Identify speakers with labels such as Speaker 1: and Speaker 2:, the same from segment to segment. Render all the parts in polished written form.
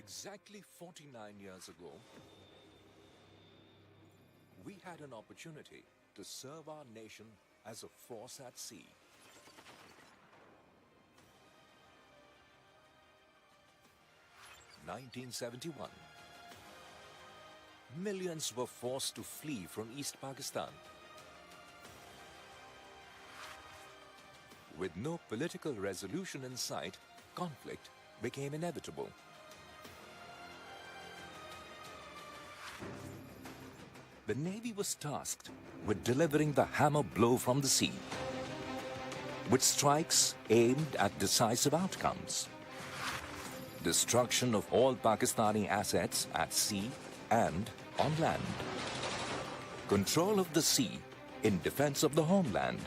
Speaker 1: Exactly 49 years ago, we had an opportunity to serve our nation as a force at sea. (1971). Millions were forced to flee from East Pakistan. With no political resolution in sight, conflict became inevitable. The Navy was tasked with delivering the hammer blow from the sea, with strikes aimed at decisive outcomes. Destruction of all Pakistani assets at sea and on land. Control of the sea in defense of the homeland.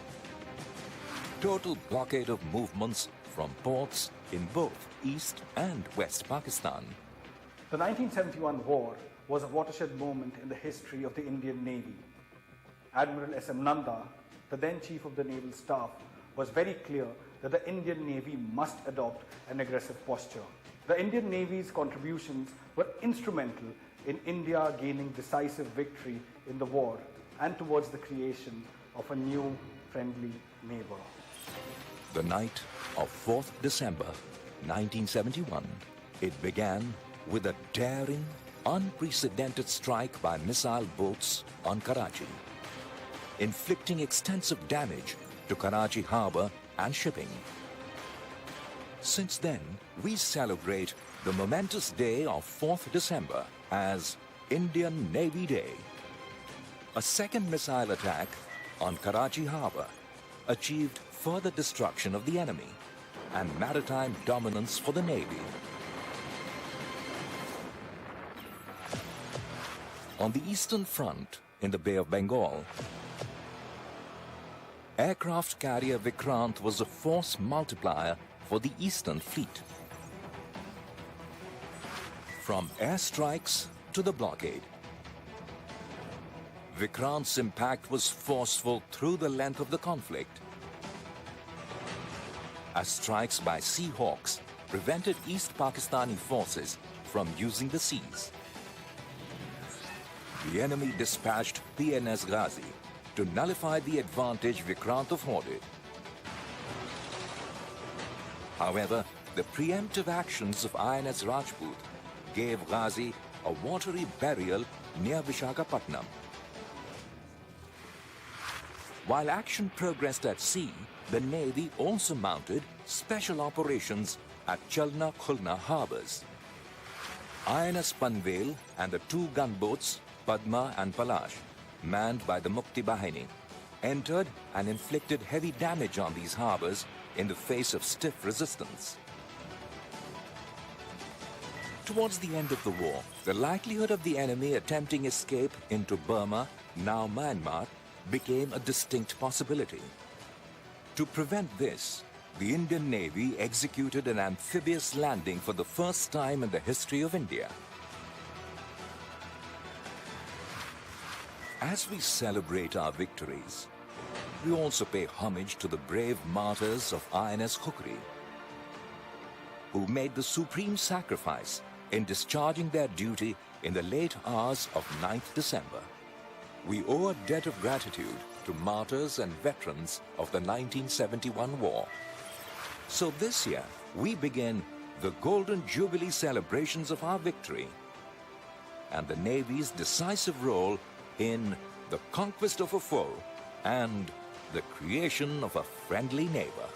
Speaker 1: Total blockade of movements from ports in both East and West Pakistan.
Speaker 2: The 1971 war was a watershed moment in the history of the Indian Navy. Admiral S.M. Nanda, the then Chief of the Naval Staff, was very clear that the Indian Navy must adopt an aggressive posture. The Indian Navy's contributions were instrumental in India gaining decisive victory in the war and towards the creation of a new friendly neighbor.
Speaker 1: The night of 4th December 1971, it began with a daring, unprecedented strike by missile boats on Karachi, inflicting extensive damage to Karachi Harbour and shipping. Since then, we celebrate the momentous day of 4th December as Indian Navy Day. A second missile attack on Karachi Harbour achieved further destruction of the enemy and maritime dominance for the Navy. On the Eastern Front in the Bay of Bengal, aircraft carrier Vikrant was a force multiplier for the Eastern Fleet. From airstrikes to the blockade, Vikrant's impact was forceful through the length of the conflict, as strikes by Sea Hawks prevented East Pakistani forces from using the seas. The enemy dispatched PNS Ghazi to nullify the advantage Vikrant afforded. However, the preemptive actions of INS Rajput gave Ghazi a watery burial near Vishakhapatnam. While action progressed at sea, the Navy also mounted special operations at Chalna Khulna harbors. INS Panvel and the two gunboats Padma and Palash, manned by the Mukti Bahini, entered and inflicted heavy damage on these harbors in the face of stiff resistance. Towards the end of the war, the likelihood of the enemy attempting escape into Burma, now Myanmar, became a distinct possibility. To prevent this, the Indian Navy executed an amphibious landing for the first time in the history of India. As we celebrate our victories, we also pay homage to the brave martyrs of INS Khukri, who made the supreme sacrifice in discharging their duty in the late hours of 9th December. We owe a debt of gratitude to martyrs and veterans of the 1971 war. So this year, we begin the Golden Jubilee celebrations of our victory and the Navy's decisive role in the conquest of a foe and the creation of a friendly neighbor.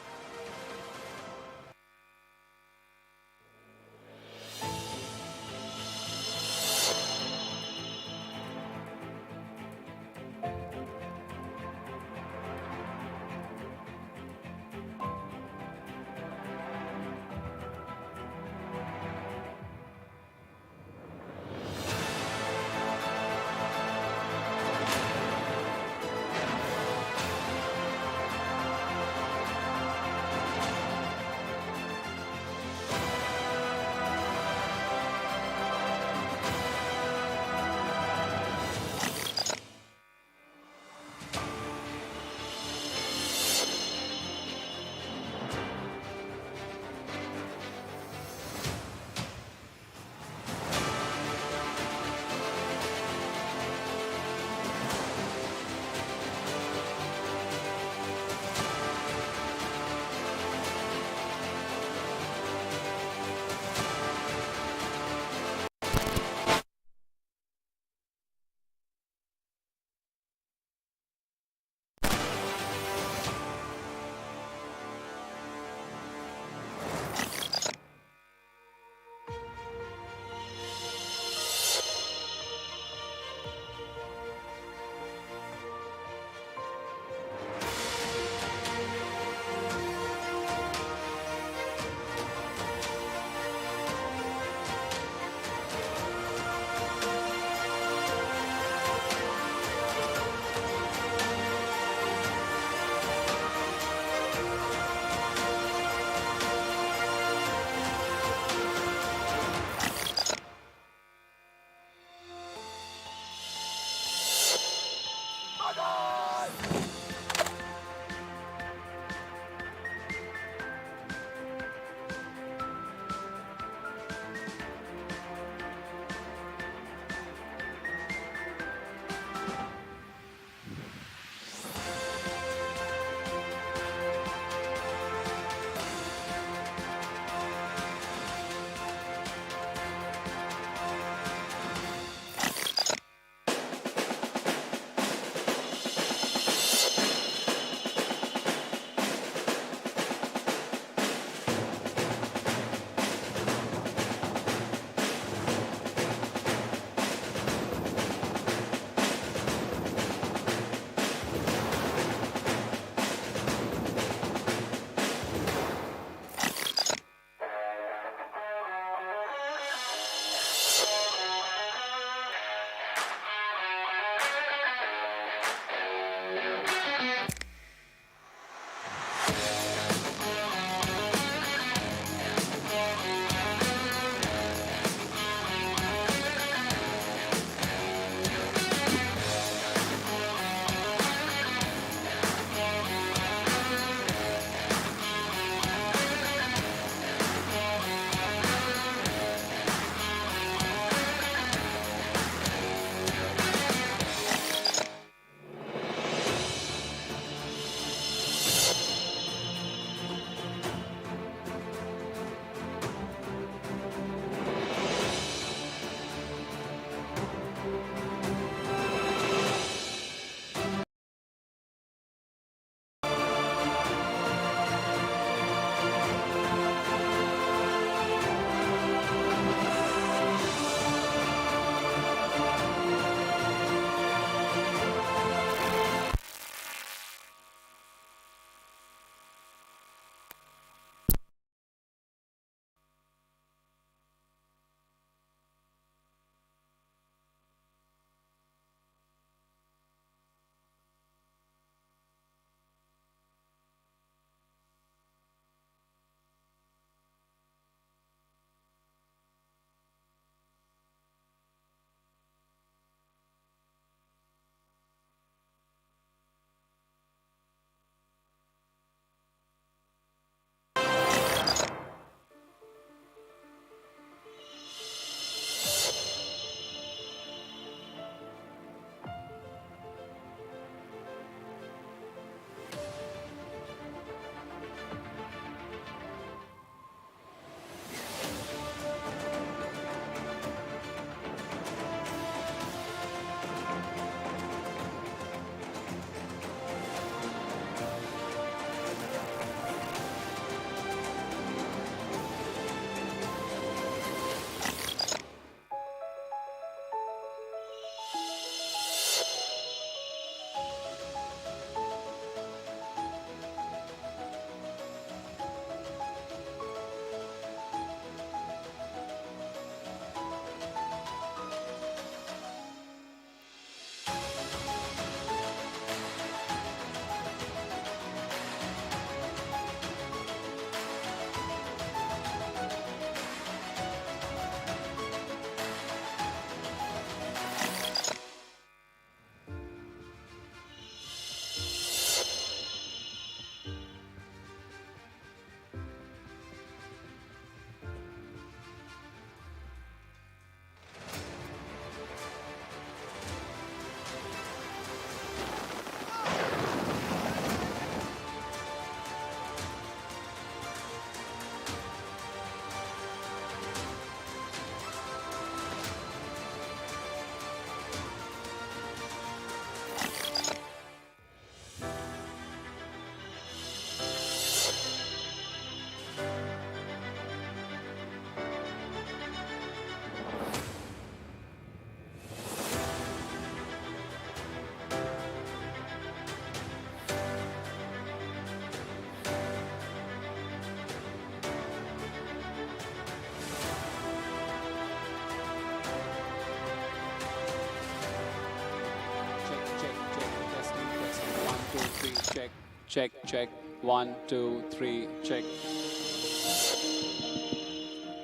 Speaker 3: Check, check. 1, 2, 3, check.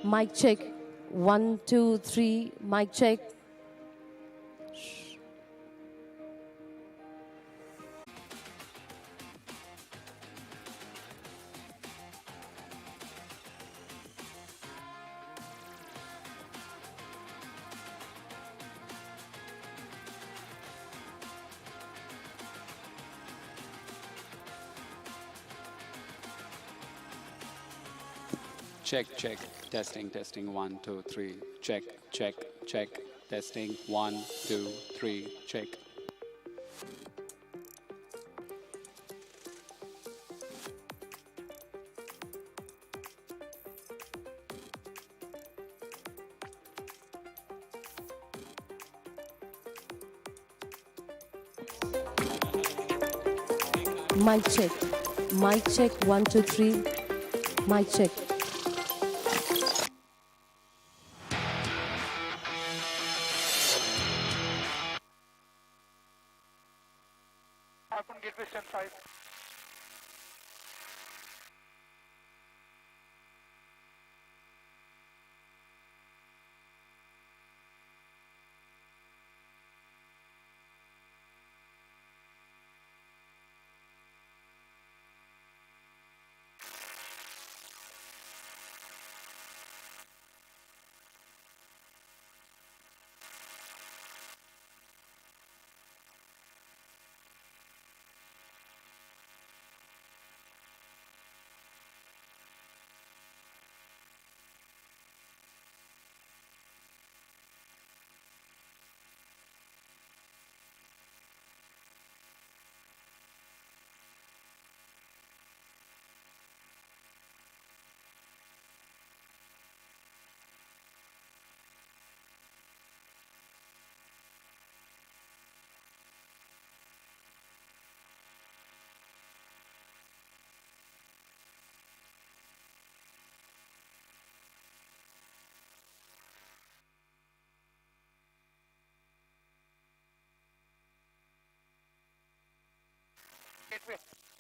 Speaker 4: Mic check. 1, 2, 3. Mic check.
Speaker 3: Check, check. Testing, testing. 1, 2, 3. Check, check, check. Testing. 1, 2, 3. Check.
Speaker 4: Mic check. Mic check. 1, 2, 3. Mic check.
Speaker 5: Open gateway stand 5. Gateway.